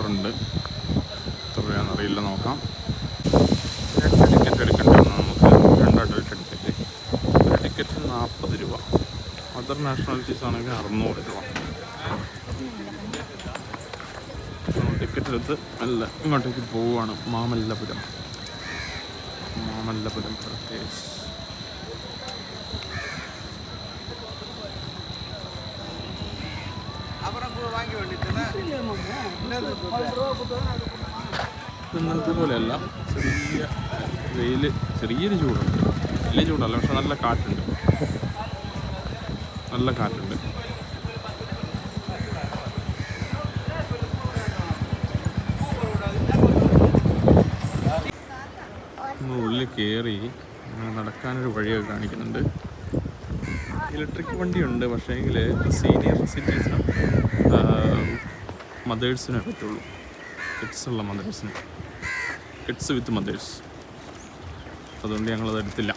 ഓഫറുണ്ട്. എത്ര രൂപയാണെന്നറിയില്ല, നോക്കാം. 2 ടിക്കറ്റ് എടുക്കേണ്ടതാണ് നമുക്ക്. 2 അഡൽട്ട് ടിക്കറ്റ്. ഒരു ടിക്കറ്റ് 40 രൂപ. അതർ നാഷണാലിറ്റീസ് ആണെങ്കിൽ 600 രൂപ. ടിക്കറ്റ് എടുത്ത് നല്ല ഇങ്ങോട്ടേക്ക് പോവുകയാണ്. മാമല്ലപുരം പ്രദേശ്. ഇന്നത്തെ പോലെയല്ല, ചെറിയ വെയിൽ, ചെറിയൊരു ചൂടുണ്ട്. വലിയ ചൂടല്ല, പക്ഷെ നല്ല കാറ്റുണ്ട്. ഉള്ളിൽ കയറി നടക്കാനൊരു വഴിയൊക്കെ കാണിക്കുന്നുണ്ട്. ഇലക്ട്രിക് വണ്ടിയുണ്ട്, പക്ഷേങ്കിൽ സീനിയർ സിറ്റിസനും മദേഴ്സിനെ പറ്റുള്ളൂ. കിഡ്സുള്ള മദേഴ്സിന്, കിഡ്സ് വിത്ത് മദേഴ്സ്. അതുകൊണ്ട് ഞങ്ങളത് എടുത്തില്ല.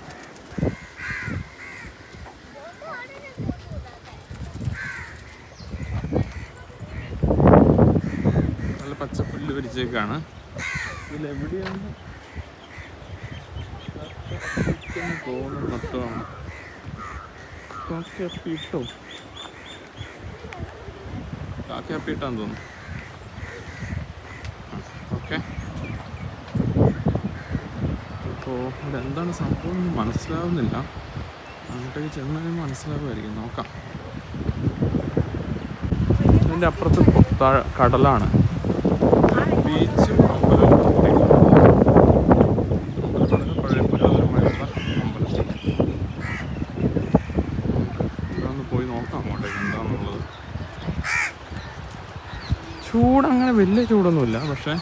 നല്ല പച്ചപ്പുല്ല് വിരിച്ചേക്കാണ്. ഇതിലെവിടെയാണ് തോന്നുന്നു. കാക്കയപ്പീട്ടാന്ന് തോന്നുന്നു. ഓക്കെ, അപ്പോൾ ഇവിടെ എന്താണ് സംഭവം എന്ന് മനസ്സിലാവുന്നില്ല. അങ്ങോട്ടേക്ക് ചെന്നാലും മനസ്സിലാവുമായിരിക്കും, നോക്കാം. ഇതിൻ്റെ അപ്പുറത്ത് കടലാണ്. ബീച്ചും അമ്പലവും പഴയ പുരാതനമായിട്ടുള്ള അമ്പലത്തിൽ. ഇതൊന്ന് പോയി നോക്കാം അങ്ങോട്ടേക്ക് എന്താണെന്നുള്ളത്. ചൂടങ്ങനെ വലിയ ചൂടൊന്നുമില്ല, പക്ഷേ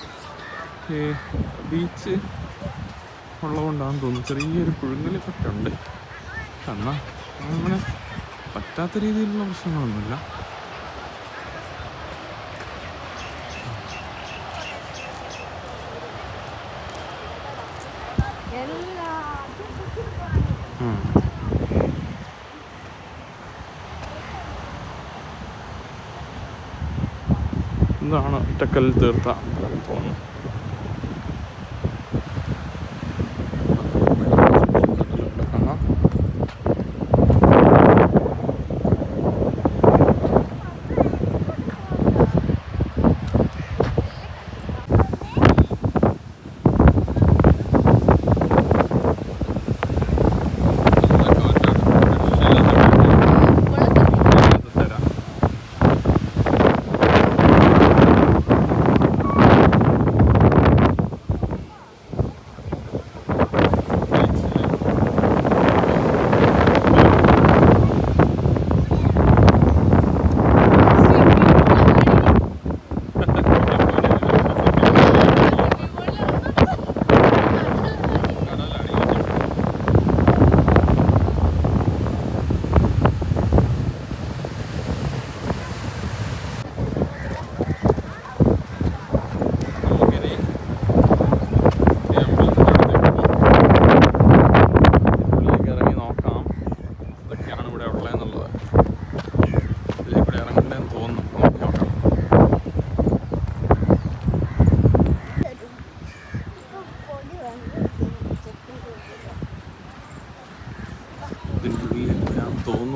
ഈ ബീച്ച് ഉള്ളതുകൊണ്ടാണെന്ന് തോന്നുന്നു ചെറിയൊരു പുഴുങ്ങലിപ്പറ്റുണ്ട്. എന്നാൽ അങ്ങനെ പറ്റാത്ത രീതിയിലുള്ള പ്രശ്നങ്ങളൊന്നുമില്ല. ഇതാണ് ഒറ്റക്കല്ലിൽ തീർത്ത അമ്പലം തോന്നുന്നു.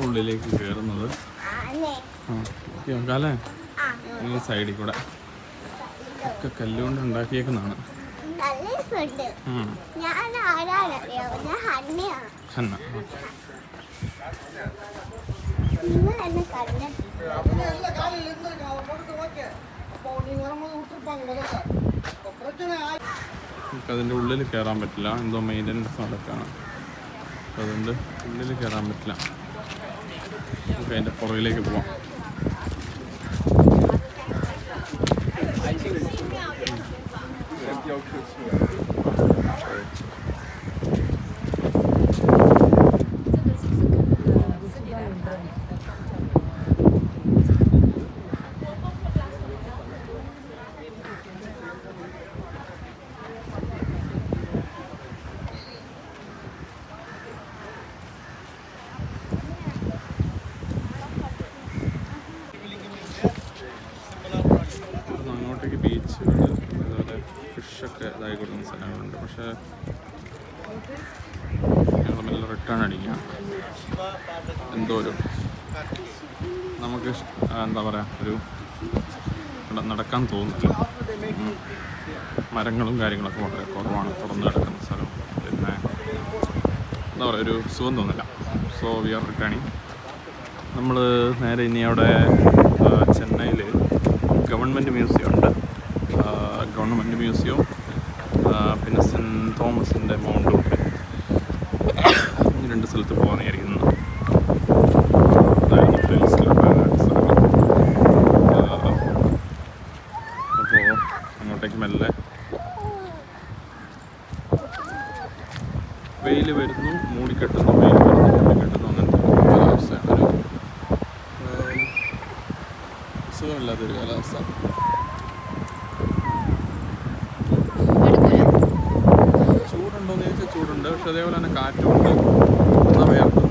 ഉള്ളിലേക്ക് കയറുന്നത് അല്ലേ? ഈ സൈഡിൽ കൂടെ ഒക്കെ കല്ലുകൊണ്ട് ഉണ്ടാക്കിയേക്കുന്നതാണ്. ഹന്ന. അതിൻ്റെ ഉള്ളിൽ കയറാൻ പറ്റില്ല, എന്തോ മെയിൻ്റനൻസ് നടക്കാണ്. അതുകൊണ്ട് ഉള്ളിൽ കയറാൻ പറ്റില്ല. നമുക്ക് അതിൻ്റെ പുറകിലേക്ക് പോവാം. ബീച്ചുകൾ അതുപോലെ ഫിഷൊക്കെ ഇതായി കൊടുക്കുന്ന സ്ഥലങ്ങളുണ്ട്. പക്ഷേ ഞങ്ങൾ മെല്ലെ റിട്ടേൺ അടിക്കാം. എന്തോ ഒരു നമുക്ക് എന്താ പറയുക, ഒരു നടക്കാൻ തോന്നില്ല. മരങ്ങളും കാര്യങ്ങളൊക്കെ വളരെ കുറവാണ്. തുറന്ന് കിടക്കുന്ന സ്ഥലം. പിന്നെ എന്താ പറയുക, ഒരു സുഖം തോന്നില്ല. So we are returning. നമ്മൾ നേരെ ഇനി അവിടെ ചെന്നൈയിൽ ഗവൺമെൻറ് മ്യൂസിയം ഉണ്ട്. ഗവൺമെൻറ് മ്യൂസിയം, പിന്നെ സെൻറ്റ് തോമസിൻ്റെ മൗണ്ട് ഉണ്ട്. ഈ 2 സ്ഥലത്ത് പോകാനായിരിക്കുന്നു. അപ്പോൾ അങ്ങോട്ടേക്ക് മെല്ലെ വെയിൽ വരുന്നു, മൂടിക്കെട്ടുന്നു, വെയിൽ വരുന്നു, മൂടിക്കെട്ടുന്നു. അങ്ങനത്തെ കാലാവസ്ഥയാണ്. ഒരു സുഖമില്ലാത്തൊരു കാലാവസ്ഥ. ചൂടുണ്ടോയെന്ന് ചോദിച്ചാൽ ചൂടുണ്ട്. പക്ഷെ അതേപോലെ തന്നെ കാറ്റുമുണ്ട്. എന്നാൽ വേർത്ത്